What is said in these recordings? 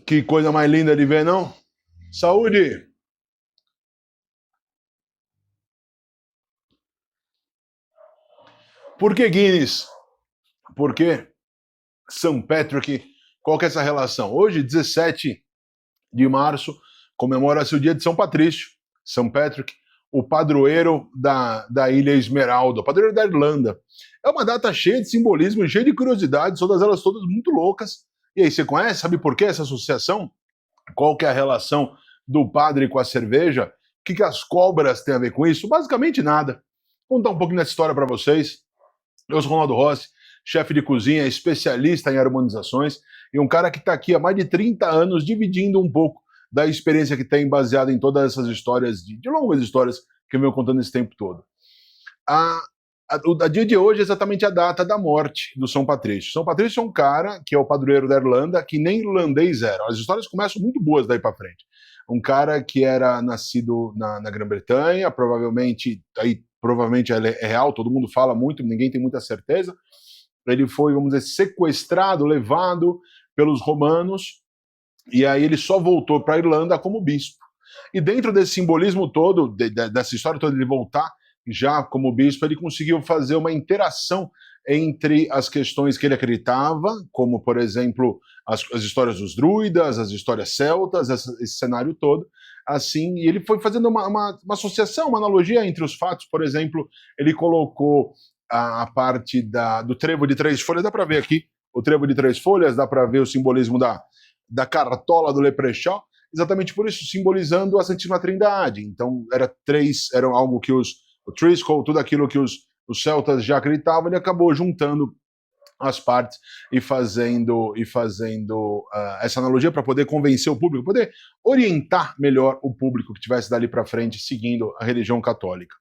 Que coisa mais linda de ver, não? Saúde! Por que Guinness? Por que St. Patrick? Qual que é essa relação? Hoje, 17 de março, comemora-se o dia de São Patrício, St. Patrick, o padroeiro da Ilha Esmeralda, o padroeiro da Irlanda. É uma data cheia de simbolismo, cheia de curiosidades, todas elas todas muito loucas. E aí, você conhece? Sabe por que essa associação? Qual que é a relação do padre com a cerveja? O que as cobras têm a ver com isso? Basicamente nada. Vou contar um pouquinho dessa história para vocês. Eu sou Ronaldo Rossi, chefe de cozinha, especialista em harmonizações e um cara que está aqui há mais de 30 anos dividindo um pouco da experiência que tem baseada em todas essas histórias, de longas histórias que eu venho contando esse tempo todo. O dia de hoje é exatamente a data da morte do São Patrício. São Patrício é um cara que é o padroeiro da Irlanda, que nem irlandês era. As histórias começam muito boas daí para frente. Um cara que era nascido na Grã-Bretanha, provavelmente é real, todo mundo fala muito, ninguém tem muita certeza. Ele foi, vamos dizer, sequestrado, levado pelos romanos, e aí ele só voltou para a Irlanda como bispo. E dentro desse simbolismo todo, dessa história toda de ele voltar já como bispo, ele conseguiu fazer uma interação entre as questões que ele acreditava, como, por exemplo, as histórias dos druidas, as histórias celtas, esse cenário todo, assim, e ele foi fazendo uma associação, uma analogia entre os fatos. Por exemplo, ele colocou a parte do trevo de 3 folhas, dá para ver aqui, o trevo de 3 folhas, dá para ver o simbolismo da cartola do Leprechaun, exatamente por isso, simbolizando a Santíssima Trindade. Então, era algo que o Triscoe, tudo aquilo que os celtas já acreditavam, ele acabou juntando as partes e fazendo essa analogia para poder convencer o público, poder orientar melhor o público que estivesse dali para frente seguindo a religião católica.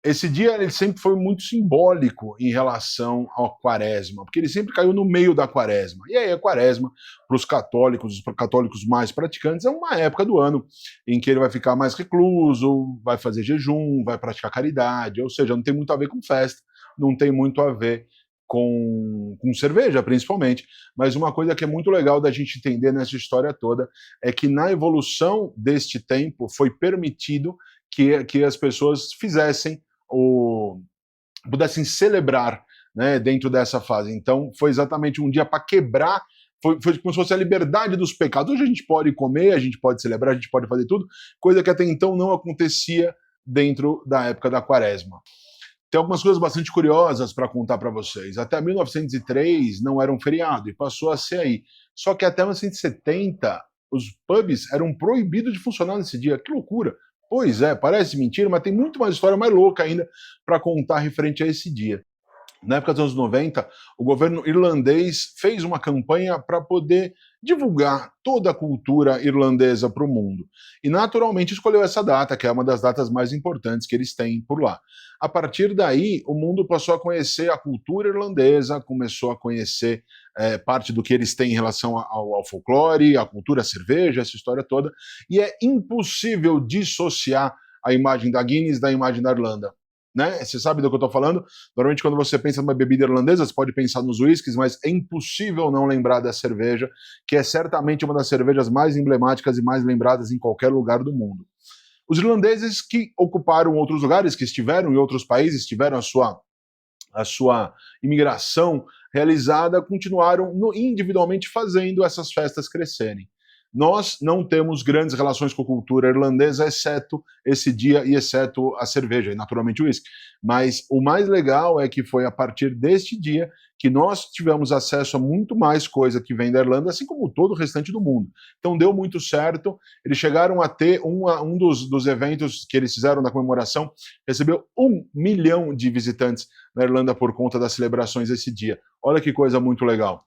Esse dia ele sempre foi muito simbólico em relação à quaresma, porque ele sempre caiu no meio da quaresma. E aí a quaresma, para os católicos mais praticantes, é uma época do ano em que ele vai ficar mais recluso, vai fazer jejum, vai praticar caridade, ou seja, não tem muito a ver com festa, não tem muito a ver com cerveja, principalmente. Mas uma coisa que é muito legal da gente entender nessa história toda é que na evolução deste tempo foi permitido que as pessoas pudessem celebrar, né, dentro dessa fase. Então, foi exatamente um dia para quebrar, foi como se fosse a liberdade dos pecados. Hoje a gente pode comer, a gente pode celebrar, a gente pode fazer tudo, coisa que até então não acontecia dentro da época da quaresma. Tem algumas coisas bastante curiosas para contar para vocês. Até 1903 não era um feriado, e passou a ser aí. Só que até 1970, os pubs eram proibidos de funcionar nesse dia. Que loucura! Pois é, parece mentira, mas tem muito mais história mais louca ainda para contar referente a esse dia. Na época dos anos 90, o governo irlandês fez uma campanha para poder divulgar toda a cultura irlandesa para o mundo. E naturalmente escolheu essa data, que é uma das datas mais importantes que eles têm por lá. A partir daí, o mundo passou a conhecer a cultura irlandesa, começou a conhecer parte do que eles têm em relação ao folclore, à cultura, à cerveja, essa história toda. E é impossível dissociar a imagem da Guinness da imagem da Irlanda. Né? Você sabe do que eu estou falando? Normalmente, quando você pensa numa bebida irlandesa, você pode pensar nos whiskies, mas é impossível não lembrar da cerveja, que é certamente uma das cervejas mais emblemáticas e mais lembradas em qualquer lugar do mundo. Os irlandeses que ocuparam outros lugares, que estiveram em outros países, tiveram a sua imigração realizada, continuaram individualmente fazendo essas festas crescerem. Nós não temos grandes relações com a cultura irlandesa, exceto esse dia e exceto a cerveja, e naturalmente o uísque. Mas o mais legal é que foi a partir deste dia que nós tivemos acesso a muito mais coisa que vem da Irlanda, assim como todo o restante do mundo. Então deu muito certo. Eles chegaram a ter um dos eventos que eles fizeram na comemoração, recebeu 1 milhão de visitantes na Irlanda por conta das celebrações desse dia. Olha que coisa muito legal.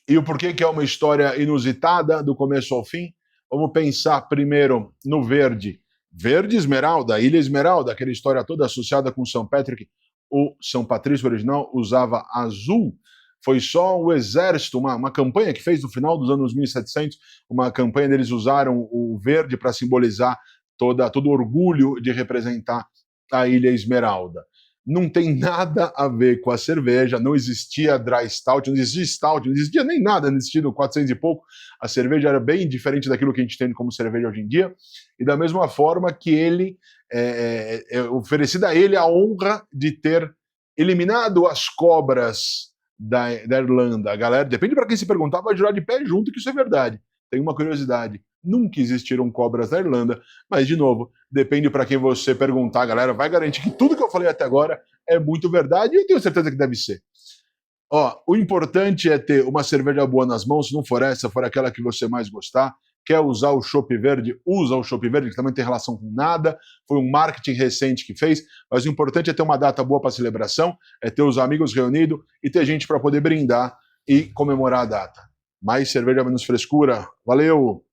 E o porquê que é uma história inusitada, do começo ao fim? Vamos pensar primeiro no verde. Verde Esmeralda, Ilha Esmeralda, aquela história toda associada com São Patrick. O São Patrício original usava azul. Foi só o exército, uma campanha que fez no final dos anos 1700, uma campanha deles usaram o verde para simbolizar todo o orgulho de representar a Ilha Esmeralda. não tem nada a ver com a cerveja, não existia dry stout, não existia nem nada nesse estilo 400 e pouco, a cerveja era bem diferente daquilo que a gente tem como cerveja hoje em dia, e da mesma forma que ele, oferecida a ele a honra de ter eliminado as cobras da Irlanda. A galera, depende para quem se perguntar, vai jurar de pé junto que isso é verdade. Tem uma curiosidade, nunca existiram cobras na Irlanda, mas, de novo, depende para quem você perguntar, galera, vai garantir que tudo que eu falei até agora é muito verdade, e eu tenho certeza que deve ser. Ó, o importante é ter uma cerveja boa nas mãos, se não for essa, for aquela que você mais gostar. Quer usar o Chopp Verde? Usa o Chopp Verde, que também não tem relação com nada, foi um marketing recente que fez, mas o importante é ter uma data boa para celebração, é ter os amigos reunidos e ter gente para poder brindar e comemorar a data. Mais cerveja, menos frescura. Valeu!